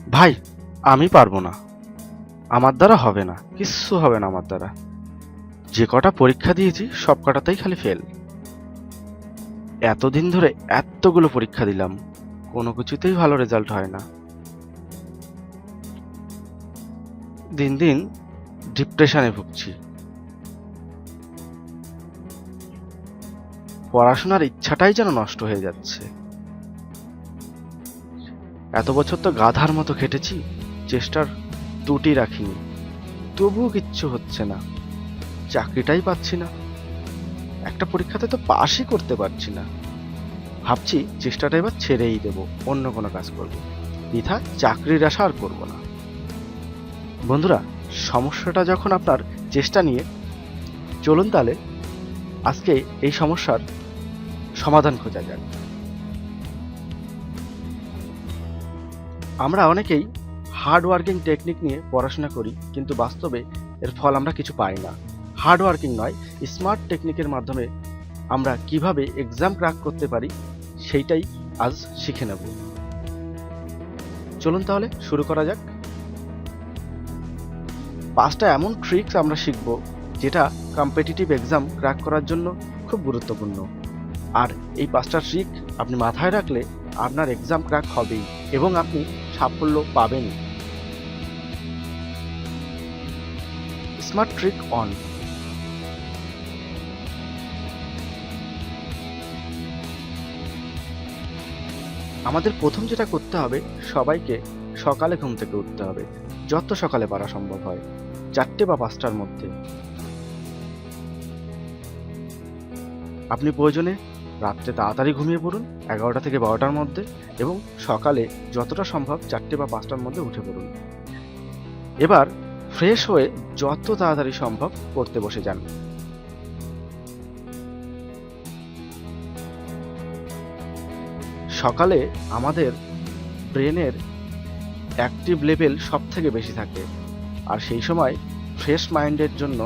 ভাই, আমি পারবো না, আমার দ্বারা হবে না, কিচ্ছু হবে না আমার দ্বারা। যে কটা পরীক্ষা দিয়েছি সব কটাতেই খালি ফেল। এতদিন ধরে এতগুলো পরীক্ষা দিলাম, কোনো কিছুতেই ভালো রেজাল্ট হয় না। দিন দিন ডিপ্রেশনে ভুগছি। পড়াশোনার ইচ্ছাটাই যেন নষ্ট হয়ে যাচ্ছে। এত বছর তো গাধার মতো খেটেছি, চেষ্টার ত্রুটি রাখিনি, তবুও কিচ্ছু হচ্ছে না। চাকরিটাই পাচ্ছি না, একটা পরীক্ষাতে তো পাসই করতে পারছি না। ভাবছি চেষ্টাটা এবার ছেড়েই দেব, অন্য কোনো কাজ করব। বৃথা চাকরির আশা আর করব না। বন্ধুরা, সমস্যাটা যখন আপনার চেষ্টা নিয়ে, চলুন তাহলে আজকে এই সমস্যার সমাধান খোঁজা যাক। আমরা অনেকেই হার্ড ওয়ার্কিং টেকনিক নিয়ে পড়াশোনা করি, কিন্তু বাস্তবে এর ফল আমরা কিছু পাই না। হার্ড ওয়ার্কিং নয়, স্মার্ট টেকনিকের মাধ্যমে আমরা কিভাবে এক্সাম ক্র্যাক করতে পারি সেইটাই আজ শিখে নেব। চলুন তাহলে শুরু করা যাক। 5টা এমন ট্রিক্স আমরা শিখব যেটা কম্পিটিটিভ এক্সাম ক্র্যাক করার জন্য খুব গুরুত্বপূর্ণ। আর এই 5টা ট্রিক আপনি মাথায় রাখলে আপনার এক্সাম ক্র্যাক হবেই এবং আপনি সাফল্য পাবেনই। Smart trick on. আমাদের প্রথম যেটা করতে হবে, সবাইকে সকালে ঘুম থেকে উঠতে হবে, যত সকালে পারা সম্ভব হয়, 4টে বা 5টার মধ্যে। আপনি প্রয়োজনে রাত্রে তাড়াতাড়ি ঘুমিয়ে পড়ুন, 11টা থেকে 12টার মধ্যে, এবং সকালে যতটা সম্ভব 4টে বা 5টার মধ্যে উঠে পড়ুন। এবার ফ্রেশ হয়ে যত তাড়াতাড়ি সম্ভব পড়তে বসে যান। সকালে আমাদের ব্রেনের অ্যাক্টিভ লেভেল সব থেকে বেশি থাকে, আর সেই সময় ফ্রেশ মাইন্ডের জন্য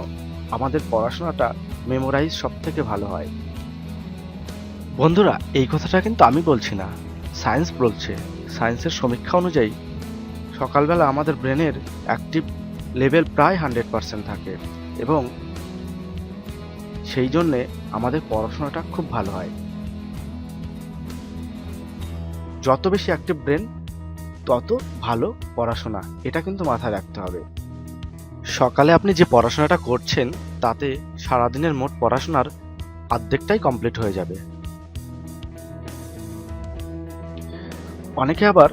আমাদের পড়াশোনাটা মেমোরাইজ সব থেকে ভালো হয়। বন্ধুরা, এই কথাটা কিন্তু আমি বলছি না, সায়েন্স বলছে। সায়েন্সের সমীক্ষা অনুযায়ী সকালবেলা আমাদের ব্রেনের অ্যাক্টিভ লেভেল প্রায় 100% থাকে, এবং সেই জন্যে আমাদের পড়াশোনাটা খুব ভালো হয়। যত বেশি অ্যাক্টিভ ব্রেন, তত ভালো পড়াশোনা, এটা কিন্তু মাথায় রাখতে হবে। সকালে আপনি যে পড়াশোনাটা করছেন তাতে সারাদিনের মোট পড়াশোনার অর্ধেকটাই কমপ্লিট হয়ে যাবে। অনেকে আবার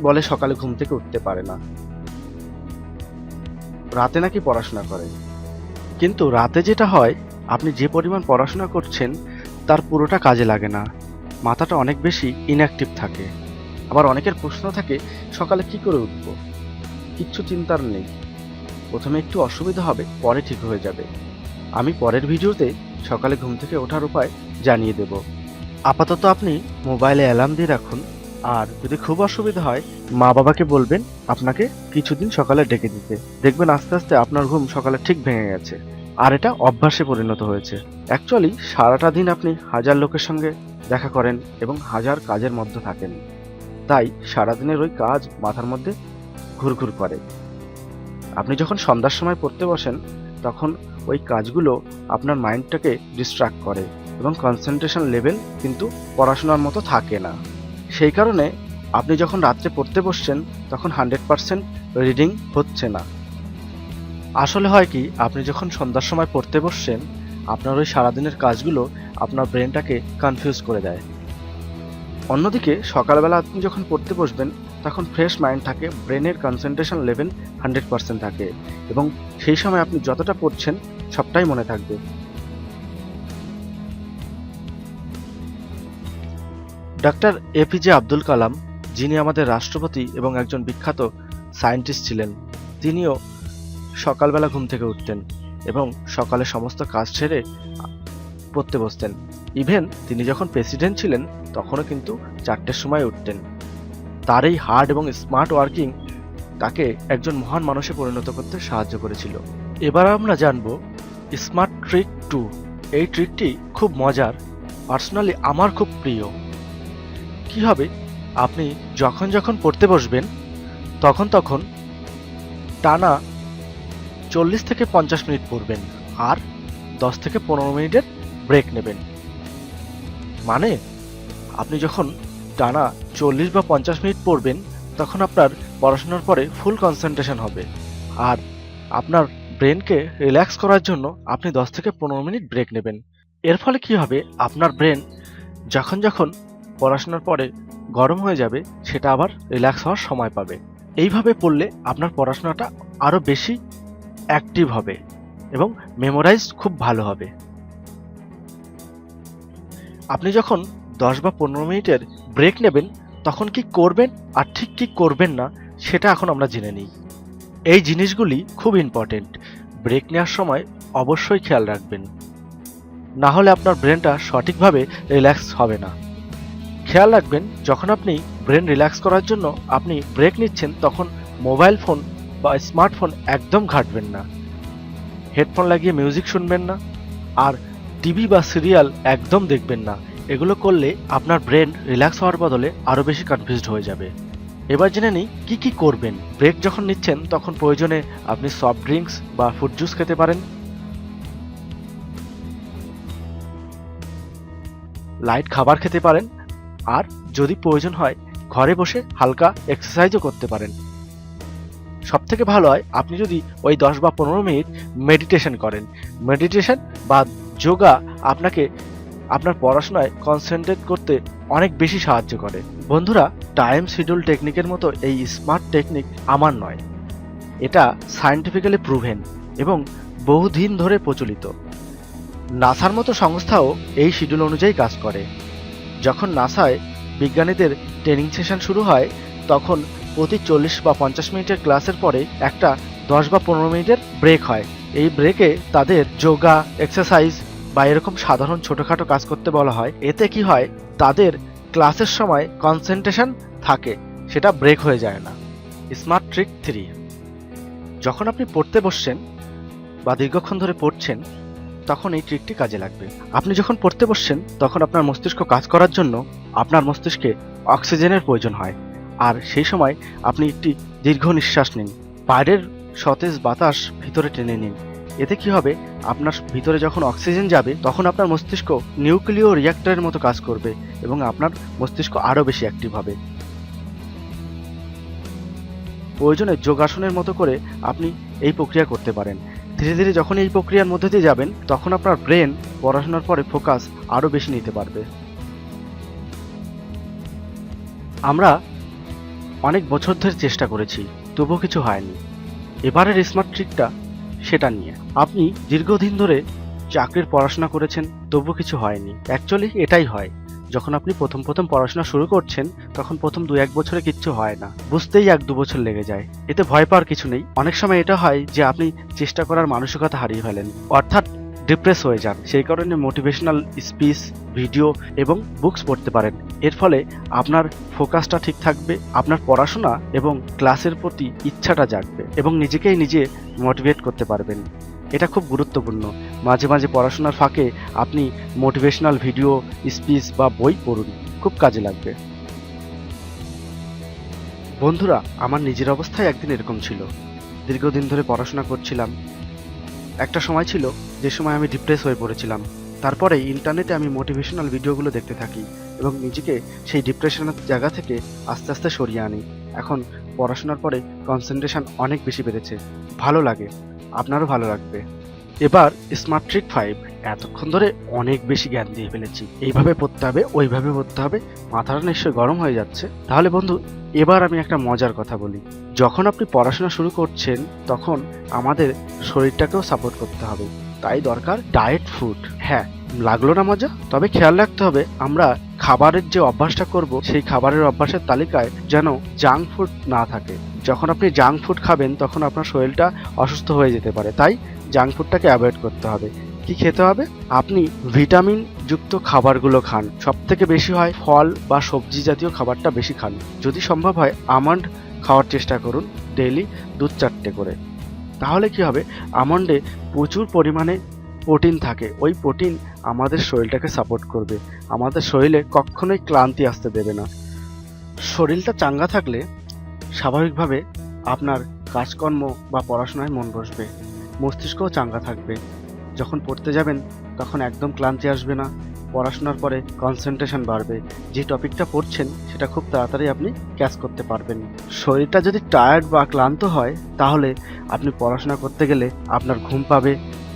বলে সকালে ঘুম থেকে উঠতে পারে না, রাতে নাকি পড়াশোনা করে। কিন্তু রাতে যেটা হয়, আপনি যে পরিমাণ পড়াশোনা করছেন তার পুরোটা কাজে লাগে না, মাথাটা অনেক বেশি ইনঅ্যাক্টিভ থাকে। আবার অনেকের প্রশ্ন থাকে, সকালে কি করে উঠবো? কিচ্ছু চিন্তার নেই, প্রথমে একটু অসুবিধা হবে, পরে ঠিক হয়ে যাবে। আমি পরের ভিডিওতে সকালে ঘুম থেকে ওঠার উপায় জানিয়ে দেব। আপাতত আপনি মোবাইলে অ্যালার্ম দিয়ে রাখুন, আর যদি খুব অসুবিধা হয় মা বাবাকে বলবেন আপনাকে কিছুদিন সকালে ডেকে দিতে। দেখবেন আস্তে আস্তে আপনার ঘুম সকালে ঠিক ভেঙে গেছে, আর এটা অভ্যাসে পরিণত হয়েছে। অ্যাকচুয়ালি সারাটা দিন আপনি হাজার লোকের সঙ্গে দেখা করেন এবং হাজার কাজের মধ্যে থাকেন, তাই সারাদিনের ওই কাজ মাথার মধ্যে ঘুরঘুর করে। আপনি যখন সন্ধ্যার সময় পড়তে বসেন, তখন ওই কাজগুলো আপনার মাইন্ডটাকে ডিস্ট্রাক্ট করে এবং কনসেন্ট্রেশন লেভেল কিন্তু পড়াশোনার মতো থাকে না। সেই কারণে আপনি যখন রাত্রে পড়তে বসছেন তখন 100% রিডিং হচ্ছে না। আসলে হয় কি, আপনি যখন সন্ধ্যার সময় পড়তে বসছেন, আপনার ওই সারাদিনের কাজগুলো আপনার ব্রেনটাকে কনফিউজ করে দেয়। অন্যদিকে সকালবেলা আপনি যখন পড়তে বসবেন তখন ফ্রেশ মাইন্ড থাকে, ব্রেনের কনসেন্ট্রেশন লেভেল 100% থাকে, এবং সেই সময় আপনি যতটা পড়ছেন সবটাই মনে থাকবে। ডক্টর এপিজে আব্দুল কালাম, যিনি আমাদের রাষ্ট্রপতি এবং একজন বিখ্যাত সায়েন্টিস্ট ছিলেন, তিনিও সকালবেলা ঘুম থেকে উঠতেন এবং সকালে সমস্ত কাজ ছেড়ে পড়তে বসতেন। ইভেন তিনি যখন প্রেসিডেন্ট ছিলেন তখনও কিন্তু 4টের সময় উঠতেন। তার এই হার্ড এবং স্মার্ট ওয়ার্কিং তাকে একজন মহান মানুষে পরিণত করতে সাহায্য করেছিল। এবার আমরা জানব স্মার্ট ট্রিক 2। এই ট্রিকটি খুব মজার, পার্সোনালি আমার খুব প্রিয়। কি হবে, আপনি যখন যখন পড়তে বসবেন তখন টানা 40 থেকে 50 মিনিট পড়বেন আর 10 থেকে 15 মিনিটের ব্রেক নেবেন। মানে আপনি যখন টানা 40 বা 50 মিনিট পড়বেন তখন আপনার পড়াশোনার পরে ফুল কনসেন্ট্রেশন হবে, আর আপনার ব্রেনকে রিল্যাক্স করার জন্য আপনি 10 থেকে 15 মিনিট ব্রেক নেবেন। এর ফলে কি হবে, আপনার ব্রেন যখন যখন পড়াশোনার পরে গরম হয়ে যাবে সেটা আবার রিল্যাক্স হওয়ার সময় পাবে। এইভাবে পড়লে আপনার পড়াশোনাটা আরও বেশি অ্যাক্টিভ হবে এবং মেমোরাইজ খুব ভালো হবে। আপনি যখন 10 বা 15 মিনিটের ব্রেক নেবেন তখন কি করবেন আর ঠিক কি করবেন না সেটা এখন আমরা জেনে নিই। এই জিনিসগুলি খুব ইম্পর্টেন্ট, ব্রেক নেওয়ার সময় অবশ্যই খেয়াল রাখবেন, না হলে আপনার ব্রেনটা সঠিকভাবে রিল্যাক্স হবে না। খেয়াল রাখবেন যখন আপনি ব্রেন রিল্যাক্স করার জন্য আপনি ব্রেক নিচ্ছেন তখন মোবাইল ফোন বা স্মার্টফোন একদম ঘাঁটবেন না, হেডফোন লাগিয়ে মিউজিক শুনবেন না, আর টিভি বা সিরিয়াল একদম দেখবেন না। এগুলো করলে আপনার ব্রেন রিল্যাক্স হওয়ার বদলে আরও বেশি কনফিউজড হয়ে যাবে। এবার জেনে নিই কি কি করবেন। ব্রেক যখন নিচ্ছেন তখন প্রয়োজনে আপনি সফট ড্রিঙ্কস বা ফ্রুট জুস খেতে পারেন, লাইট খাবার খেতে পারেন, আর যদি প্রয়োজন হয় ঘরে বসে হালকা এক্সারসাইজও করতে পারেন। সবথেকে ভালো হয় আপনি যদি ওই 10 বা 15 মিনিট মেডিটেশন করেন। মেডিটেশন বা যোগা আপনাকে আপনার পড়াশোনায় কনসেন্ট্রেট করতে অনেক বেশি সাহায্য করে। বন্ধুরা, টাইম শিডিউল টেকনিকের মতো এই স্মার্ট টেকনিক আমার নয়, এটা সায়েন্টিফিক্যালি প্রুভেন এবং বহুদিন ধরে প্রচলিত। নাসার মতো সংস্থাও এই শিডিউল অনুযায়ী কাজ করে। যখন নাসায় বিজ্ঞানীদের ট্রেনিং সেশন শুরু হয় তখন প্রতি 40 বা 50 মিনিটের ক্লাসের পরে একটা 10 বা 15 মিনিটের ব্রেক হয়। এই ব্রেকে তাদের যোগা, এক্সারসাইজ বা এরকম সাধারণ ছোটোখাটো কাজ করতে বলা হয়। এতে কি হয়, তাদের ক্লাসের সময় কনসেন্ট্রেশন থাকে, সেটা ব্রেক হয়ে যায় না। স্মার্ট ট্রিক 3, যখন আপনি পড়তে বসছেন বা দীর্ঘক্ষণ ধরে পড়ছেন তখন এই ট্রিকটি কাজে লাগবে। আপনি যখন পড়তে বসছেন তখন আপনার মস্তিষ্ক কাজ করার জন্য আপনার মস্তিষ্কে অক্সিজেনের প্রয়োজন হয়, আর সেই সময় আপনি একটি দীর্ঘ নিঃশ্বাস নিন, বাইরের সতেজ বাতাস ভিতরে টেনে নিন। এতে কি হবে, আপনার ভিতরে যখন অক্সিজেন যাবে তখন আপনার মস্তিষ্ক নিউক্লিয় রিঅ্যাক্টরের মতো কাজ করবে এবং আপনার মস্তিষ্ক আরও বেশি অ্যাক্টিভ হবে। প্রয়োজনে যোগাসনের মতো করে আপনি এই প্রক্রিয়া করতে পারেন। ধীরে ধীরে যখন এই প্রক্রিয়ার মধ্যে দিয়ে যাবেন তখন আপনার ব্রেন পড়াশোনার পরে ফোকাস আরও বেশি নিতে পারবে। আমরা অনেক বছর ধরে চেষ্টা করেছি, তবুও কিছু হয়নি। এবারের স্মার্ট ট্রিকটা সেটা নিয়ে। আপনি দীর্ঘদিন ধরে চাকরির পড়াশোনা করেছেন, তবুও কিছু হয়নি। অ্যাকচুয়ালি এটাই হয়, যখন আপনি প্রথম পড়াশোনা শুরু করছেন তখন প্রথম 2-1 বছরে কিচ্ছু হয় না, বুঝতেই 1-2 বছর লেগে যায়। এতে ভয় পাওয়ার কিছু নেই। অনেক সময় এটা হয় যে আপনি চেষ্টা করার মানসিকতা হারিয়ে ফেলেন, অর্থাৎ ডিপ্রেস হয়ে যান। সেই কারণে মোটিভেশনাল স্পিচ, ভিডিও এবং বুকস পড়তে পারেন। এর ফলে আপনার ফোকাসটা ঠিক থাকবে, আপনার পড়াশোনা এবং ক্লাসের প্রতি ইচ্ছাটা জাগবে এবং নিজেকেই নিজে মোটিভেট করতে পারবেন। এটা খুব গুরুত্বপূর্ণ। মাঝে মাঝে পড়াশোনার ফাঁকে আপনি মোটিভেশনাল ভিডিও, স্পিচ বা বই পড়ুন, খুব কাজে লাগবে। বন্ধুরা, আমার নিজের অবস্থায় একদিন এরকম ছিল। দীর্ঘদিন ধরে পড়াশোনা করছিলাম, একটা সময় ছিল যে সময় আমি ডিপ্রেস হয়ে পড়েছিলাম। তারপরে ইন্টারনেটে আমি মোটিভেশনাল ভিডিওগুলো দেখতে থাকি এবং নিজেকে সেই ডিপ্রেশনের জায়গা থেকে আস্তে আস্তে সরিয়ে আনি। এখন পড়াশোনার পরে কনসেন্ট্রেশন অনেক বেশি বেড়েছে, ভালো লাগে, আপনারও ভালো লাগবে। এবার স্মার্ট ট্রিক 5, এতক্ষণ ধরে অনেক বেশি জ্ঞান দিয়ে ফেলেছি, এইভাবে পড়তে হবে, ওইভাবে পড়তে হবে, মাথাটা নিশ্চয়ই গরম হয়ে যাচ্ছে। তাহলে বন্ধু, এবার আমি একটা মজার কথা বলি। যখন আপনি পড়াশোনা শুরু করছেন তখন আমাদের শরীরটাকেও সাপোর্ট করতে হবে, তাই দরকার ডায়েট ফুড। হ্যাঁ, লাগলো না মজা? তবে খেয়াল রাখতে হবে আমরা খাবারের যে অভ্যাসটা করব সেই খাবারের অভ্যাসের তালিকায় যেন জাঙ্ক ফুড না থাকে। যখন আপনি জাঙ্ক ফুড খাবেন তখন আপনার শরীরটা অসুস্থ হয়ে যেতে পারে, তাই জাঙ্ক ফুডটাকে অ্যাভয়েড করতে হবে। কি খেতে হবে? আপনি ভিটামিন যুক্ত খাবারগুলো খান, সব থেকে বেশি হয় ফল বা সবজি জাতীয় খাবারটা বেশি খান। যদি সম্ভব হয় আমন্ড খাওয়ার চেষ্টা করুন, ডেইলি 2-4টে করে। তাহলে কি হবে, আমন্ডে প্রচুর পরিমাণে প্রোটিন থাকে, ওই প্রোটিন আমাদের শরীরটাকে সাপোর্ট করবে, আমাদের শরীরে কখনোই ক্লান্তি আসতে দেবে না। শরীরটা চাঙ্গা থাকলে স্বাভাবিকভাবে আপনার কাজকর্ম বা পড়াশোনায় মন বসবে, মস্তিষ্কও চাঙ্গা থাকবে। যখন পড়তে যাবেন তখন একদম ক্লান্তি আসবে না, পড়াশোনার পরে কনসেন্ট্রেশন বাড়বে, যে টপিকটা পড়ছেন সেটা খুব তাড়াতাড়ি আপনি ক্যাচ করতে পারবেন। শরীরটা যদি টায়ার্ড বা ক্লান্ত হয় তাহলে আপনি পড়াশোনা করতে গেলে আপনার ঘুম পাবে,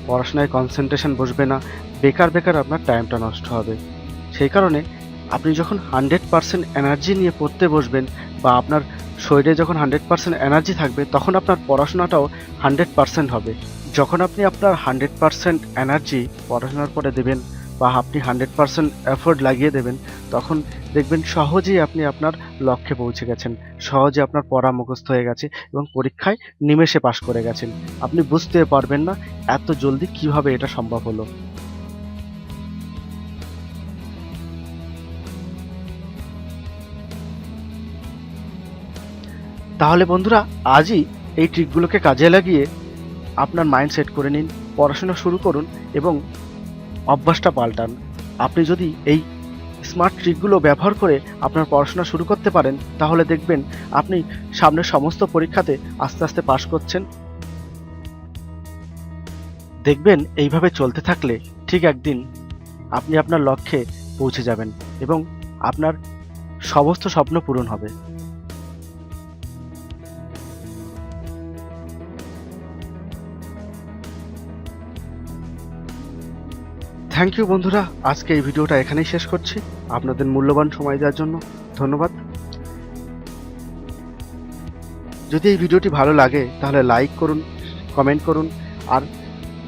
পড়াশোনায় কনসেন্ট্রেশন বসবে না, বেকার বেকার আপনার টাইমটা নষ্ট হবে। সেই কারণে আপনি যখন 100% এনার্জি নিয়ে পড়তে বসবেন বা আপনার শরীরে যখন 100% এনার্জি থাকবে তখন আপনার পড়াশোনাটাও 100% হবে। যখন আপনি আপনার 100% এনার্জি পড়াশোনার পরে দেবেন বা আপনি 100% এফোর্ট লাগিয়ে দেবেন, তখন দেখবেন সহজেই আপনি আপনার লক্ষ্যে পৌঁছে গেছেন, সহজে আপনার পড়া মুখস্থ হয়ে গেছে এবং পরীক্ষায় নিমেষে পাশ করে গেছেন। আপনি বুঝতে পারবেন না এত জলদি কিভাবে এটা সম্ভব হলো। তাহলে বন্ধুরা, আজই এই ট্রিকগুলোকে কাজে লাগিয়ে আপনার মাইন্ড সেট করে নিন, পড়াশোনা শুরু করুন এবং অভ্যাসটা পাল্টান। আপনি যদি এই স্মার্ট ট্রিকগুলো ব্যবহার করে আপনার পড়াশোনা শুরু করতে পারেন তাহলে দেখবেন আপনি সামনের সমস্ত পরীক্ষাতে আস্তে আস্তে পাশ করছেন। দেখবেন এইভাবে চলতে থাকলে ঠিক একদিন আপনি আপনার লক্ষ্যে পৌঁছে যাবেন এবং আপনার সমস্ত স্বপ্ন পূরণ হবে। থ্যাংক ইউ বন্ধুরা, আজকে এই ভিডিওটা এখানেই শেষ করছি। আপনাদের মূল্যবান সময় দেওয়ার জন্য ধন্যবাদ। যদি এই ভিডিওটি ভালো লাগে তাহলে লাইক করুন, কমেন্ট করুন আর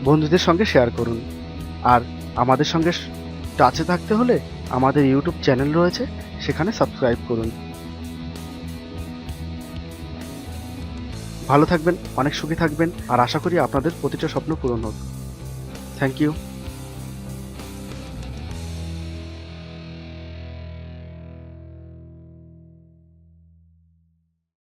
বন্ধুদের সঙ্গে শেয়ার করুন। আর আমাদের সঙ্গে টাচে থাকতে হলে আমাদের ইউটিউব চ্যানেল রয়েছে, সেখানে সাবস্ক্রাইব করুন। ভালো থাকবেন, অনেক সুখী থাকবেন আর আশা করি আপনাদের প্রতিটা স্বপ্ন পূরণ হোক। Thank you.